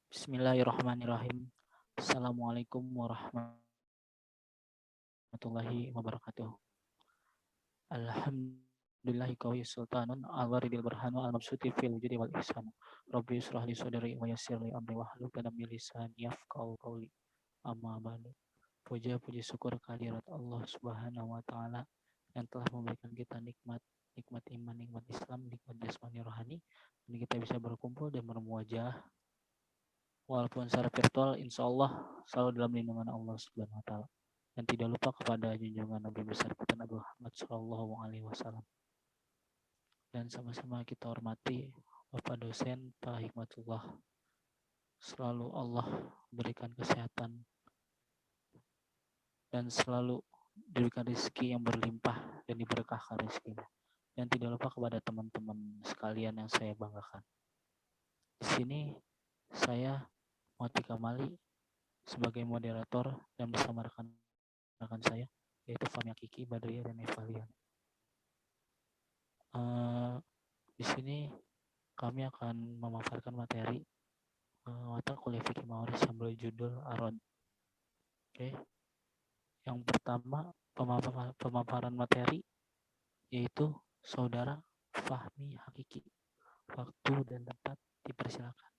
Bismillahirrahmanirrahim. Assalamualaikum warahmatullahi wabarakatuh. Alhamdulillahi qawi sultanun al-waridil barhanu al-mabsuti fil wujudi wal ihsan. Rabbi israh li sadri wa yassir li amri wahlul 'uqdatam min lisani yafqahu qawli. Amma ba'du. Puja-puji syukur kehadirat Allah Subhanahu wa taala yang telah memberikan kita nikmat iman, nikmat Islam, nikmat jasmani rohani, dan kita bisa berkumpul dan bermuajah walaupun secara virtual, insya Allah selalu dalam lindungan Allah Subhanahu wa taala. Dan tidak lupa kepada junjungan Nabi besar kita Nabi Muhammad Shallallahu alaihi wasallam. Dan sama-sama kita hormati Bapak dosen Pak Hikmatullah. Selalu Allah berikan kesehatan dan selalu diberikan rezeki yang berlimpah dan diberkahkan rezekinya. Dan tidak lupa kepada teman-teman sekalian yang saya banggakan. Di sini saya Muhammad Kamali sebagai moderator dan bersama rekan saya yaitu Fahmi Kiki, Badriah, dan Evalian. Di sini kami akan memaparkan materi mata kuliah fikih Mawaris yang berjudul Arod. Oke. Yang pertama pemaparan materi yaitu Saudara Fahmi Hakiki. Waktu dan tempat dipersilakan.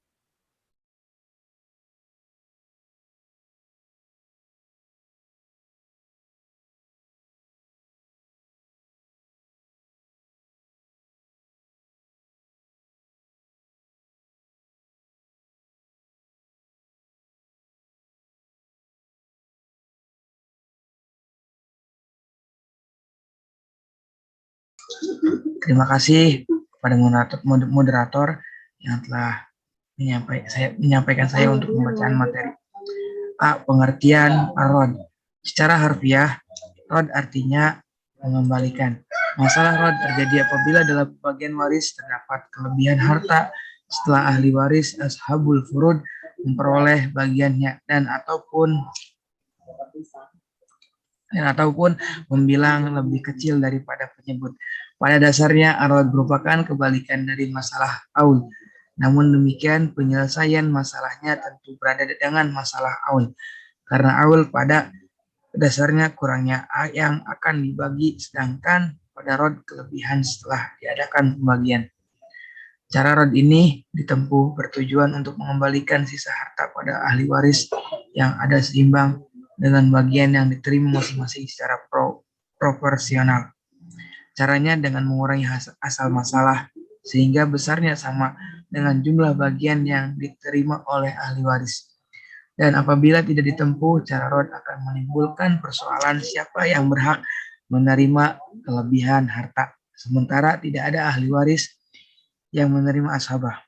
Terima kasih kepada moderator yang telah menyampaikan saya untuk pembacaan materi. A. Pengertian rod. Secara harfiah, rod artinya mengembalikan. Masalah rod terjadi apabila dalam bagian waris terdapat kelebihan harta setelah ahli waris ashabul furud memperoleh bagiannya dan ataupun membilang lebih kecil daripada penyebut. Pada dasarnya, arad merupakan kebalikan dari masalah aul. Namun demikian, penyelesaian masalahnya tentu berada dengan masalah aul. Karena aul pada dasarnya kurangnya A yang akan dibagi, sedangkan pada rod kelebihan setelah diadakan pembagian. Cara rod ini ditempuh bertujuan untuk mengembalikan sisa harta pada ahli waris yang ada seimbang dengan bagian yang diterima masing-masing secara proporsional. Caranya dengan mengurangi asal masalah sehingga besarnya sama dengan jumlah bagian yang diterima oleh ahli waris. Dan apabila tidak ditempuh, cara rod akan menimbulkan persoalan siapa yang berhak menerima kelebihan harta, sementara tidak ada ahli waris yang menerima ashabah.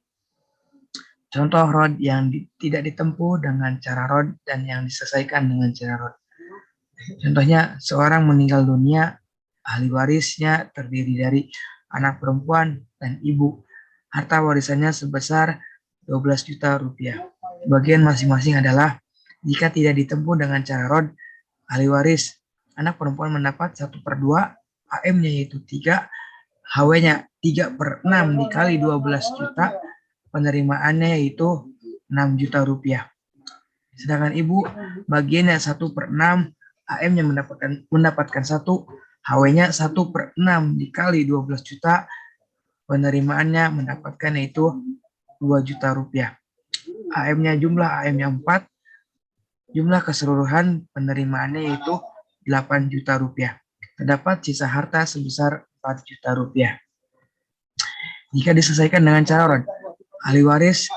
Contoh rod yang tidak ditempuh dengan cara rod dan yang diselesaikan dengan cara rod. Contohnya, seorang meninggal dunia, ahli warisnya terdiri dari anak perempuan dan ibu. Harta warisannya sebesar 12 juta rupiah. Bagian masing-masing adalah, jika tidak ditempuh dengan cara rod, ahli waris, anak perempuan mendapat 1/2, AM-nya yaitu 3, HW-nya 3/6 dikali 12 juta, penerimaannya yaitu 6 juta rupiah. Sedangkan ibu bagiannya 1/6, AM-nya mendapatkan 1, HW-nya 1/6 dikali 12 juta, penerimaannya mendapatkan yaitu 2 juta rupiah. AM-nya jumlah AM-nya 4, jumlah keseluruhan penerimaannya yaitu 8 juta rupiah. Terdapat sisa harta sebesar 4 juta rupiah. Jika diselesaikan dengan cara rod, ahli waris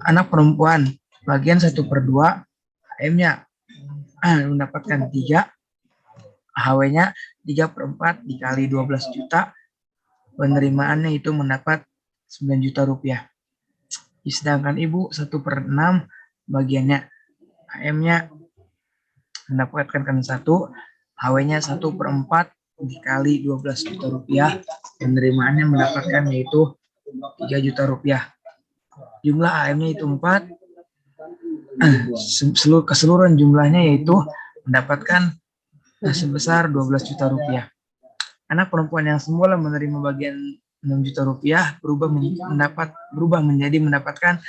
anak perempuan bagian 1/2, AM-nya mendapatkan 3, HW-nya 3/4 dikali 12 juta, penerimaannya itu mendapat 9 juta rupiah. Sedangkan ibu 1/6 bagiannya, AM-nya mendapatkan 1, HW-nya 1/4 dikali 12 juta rupiah, penerimaannya mendapatkan yaitu 3 juta rupiah. Jumlah AM-nya itu 4, keseluruhan jumlahnya yaitu mendapatkan sebesar 12 juta rupiah. Anak perempuan yang semula menerima bagian 6 juta rupiah berubah menjadi mendapatkan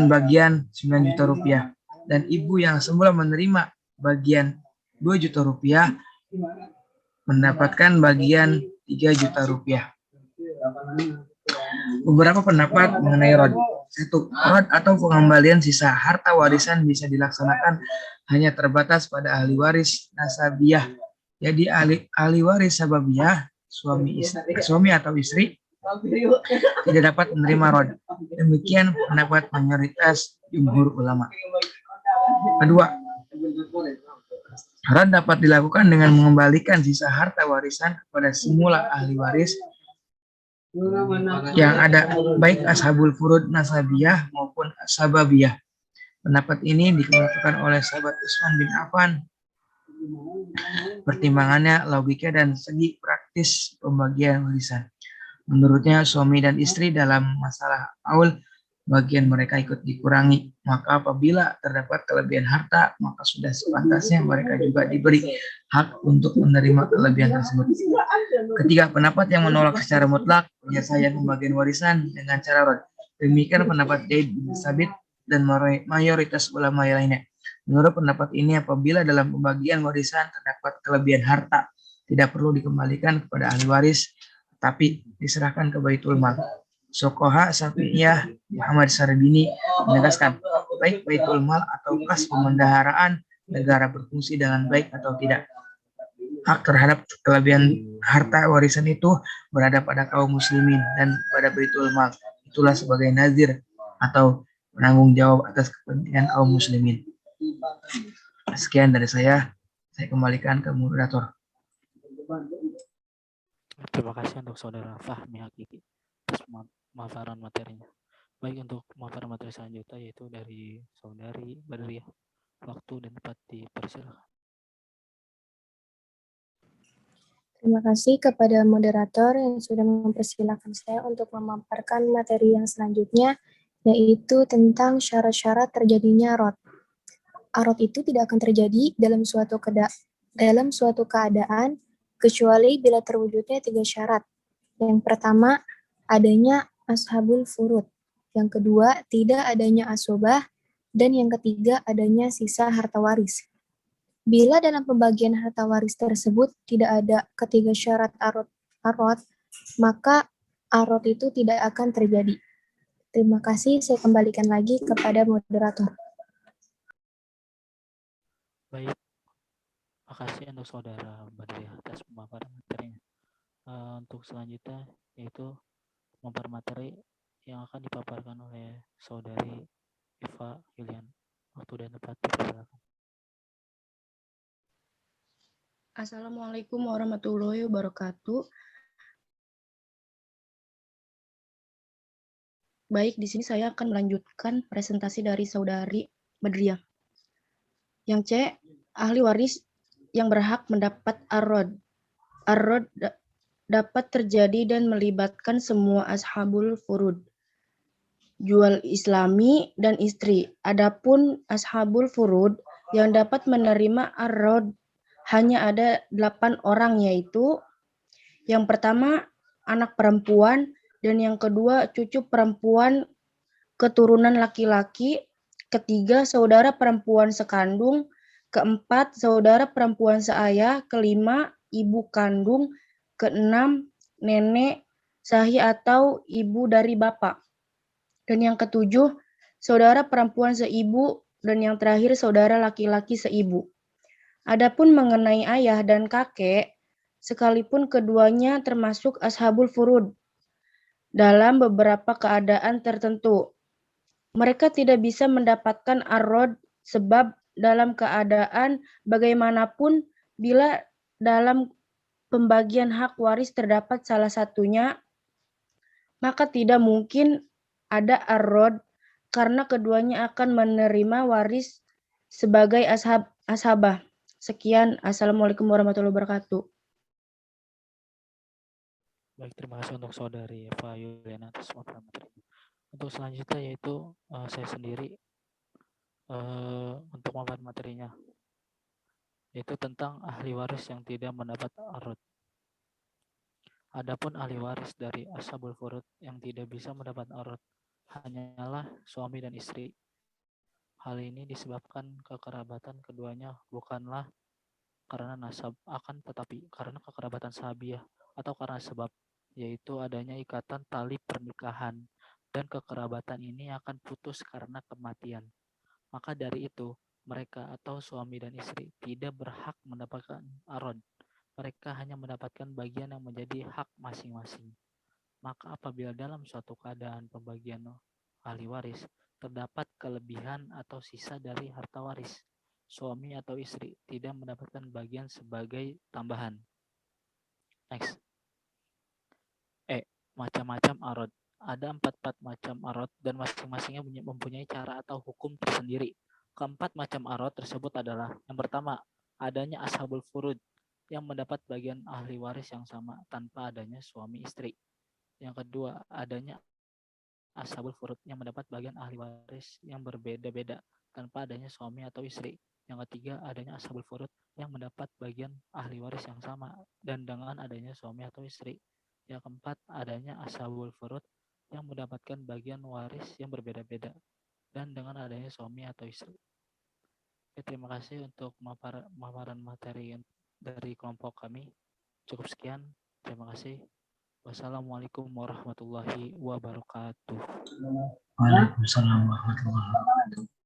bagian 9 juta rupiah. Dan ibu yang semula menerima bagian 2 juta rupiah mendapatkan bagian 3 juta rupiah. Beberapa pendapat mengenai rod. 1. Rod atau pengembalian sisa harta warisan bisa dilaksanakan hanya terbatas pada ahli waris nasabiyah. Jadi ahli waris sababiyah, suami atau istri tidak dapat menerima rod. Demikian pendapat mayoritas jumhur ulama. Kedua, rod dapat dilakukan dengan mengembalikan sisa harta warisan kepada semula ahli waris yang ada, baik ashabul furud nasabiyah maupun sababiyah. Pendapat ini dikemukakan oleh sahabat Utsman bin Affan. Pertimbangannya logika dan segi praktis pembagian warisan. Menurutnya suami dan istri dalam masalah aul bagian mereka ikut dikurangi. Maka apabila terdapat kelebihan harta, maka sudah sepantasnya mereka juga diberi hak untuk menerima kelebihan tersebut. Ketiga, pendapat yang menolak secara mutlak penyelesaian pembagian warisan dengan cara rod. Demikian pendapat Zaid bin Sabit dan mayoritas ulama lainnya. Menurut pendapat ini, apabila dalam pembagian warisan terdapat kelebihan harta, tidak perlu dikembalikan kepada ahli waris, tapi diserahkan ke Baitul Mal. Sokoha Syafi'iyah Muhammad Sarbini menegaskan, baik Baitul Mal atau kas pemendaharaan negara berfungsi dengan baik atau tidak, hak terhadap kelebihan harta warisan itu berada pada kaum muslimin dan pada Baitul Mal. Itulah sebagai nazir atau penanggung jawab atas kepentingan kaum muslimin. Sekian dari saya kembalikan ke moderator. Terima kasih untuk saudara Fahmi Hakiki atas pemaparan materinya. Baik, untuk pemaparan materi selanjutnya yaitu dari saudari Badriah. Waktu dan tempat dipersilakan. Terima kasih kepada moderator yang sudah mempersilahkan saya untuk memaparkan materi yang selanjutnya, yaitu tentang syarat-syarat terjadinya rod. Arod itu tidak akan terjadi dalam suatu keadaan kecuali bila terwujudnya 3 syarat. Yang pertama, adanya ashabul furud. Yang kedua, tidak adanya asobah. Dan yang ketiga, adanya sisa harta waris. Bila dalam pembagian harta waris tersebut tidak ada ketiga syarat arod, maka arod itu tidak akan terjadi. Terima kasih, saya kembalikan lagi kepada moderator. Baik, makasih untuk saudara Badriah atas pemaparan materinya. Untuk selanjutnya yaitu pemaparan materi yang akan dipaparkan oleh saudari Eva Yulian. Waktu dan tempat dipersilakan. Assalamualaikum warahmatullahi wabarakatuh. Baik, di sini saya akan melanjutkan presentasi dari saudari Badriah. Yang C, ahli waris yang berhak mendapat arod. Arod dapat terjadi dan melibatkan semua ashabul furud, jual islami dan istri. Adapun ashabul furud yang dapat menerima arod hanya ada 8 orang, yaitu yang pertama anak perempuan, dan yang kedua cucu perempuan keturunan laki-laki, ketiga saudara perempuan sekandung, keempat saudara perempuan seayah, kelima ibu kandung, keenam nenek sahih atau ibu dari bapak, dan yang ketujuh saudara perempuan seibu, dan yang terakhir saudara laki-laki seibu. Adapun mengenai ayah dan kakek, sekalipun keduanya termasuk ashabul furud, dalam beberapa keadaan tertentu, mereka tidak bisa mendapatkan arod sebab dalam keadaan bagaimanapun bila dalam pembagian hak waris terdapat salah satunya, maka tidak mungkin ada arod karena keduanya akan menerima waris sebagai ashabah. Sekian, Assalamualaikum warahmatullahi wabarakatuh. Baik, terima kasih untuk saudari Eva Yuliana atas pemaparan materinya. Untuk selanjutnya yaitu saya sendiri untuk pemaparan materinya. yaitu tentang ahli waris yang tidak mendapat arud. Adapun ahli waris dari ashabul furud yang tidak bisa mendapat arud hanyalah suami dan istri. Hal ini disebabkan kekerabatan keduanya bukanlah karena nasab, akan tetapi karena kekerabatan sahabiah atau karena sebab, yaitu adanya ikatan tali pernikahan, dan kekerabatan ini akan putus karena kematian. Maka dari itu, mereka atau suami dan istri tidak berhak mendapatkan arod. Mereka hanya mendapatkan bagian yang menjadi hak masing-masing. Maka apabila dalam suatu keadaan pembagian ahli waris terdapat kelebihan atau sisa dari harta waris, suami atau istri tidak mendapatkan bagian sebagai tambahan. Next. Macam-macam arod. Ada 44 macam arod dan masing-masingnya mempunyai cara atau hukum tersendiri. Keempat macam arod tersebut adalah: yang pertama, adanya ashabul furud yang mendapat bagian ahli waris yang sama tanpa adanya suami istri. Yang kedua, adanya ashabul furud yang mendapat bagian ahli waris yang berbeda-beda tanpa adanya suami atau istri. Yang ketiga, adanya ashabul furud yang mendapat bagian ahli waris yang sama dan dengan adanya suami atau istri. Yang keempat, adanya ashabul furud yang mendapatkan bagian waris yang berbeda-beda dan dengan adanya suami atau istri. Oke, terima kasih untuk pemaparan materi dari kelompok kami. Cukup sekian. Terima kasih. Wassalamualaikum warahmatullahi wabarakatuh. Waalaikumsalam warahmatullahi wabarakatuh.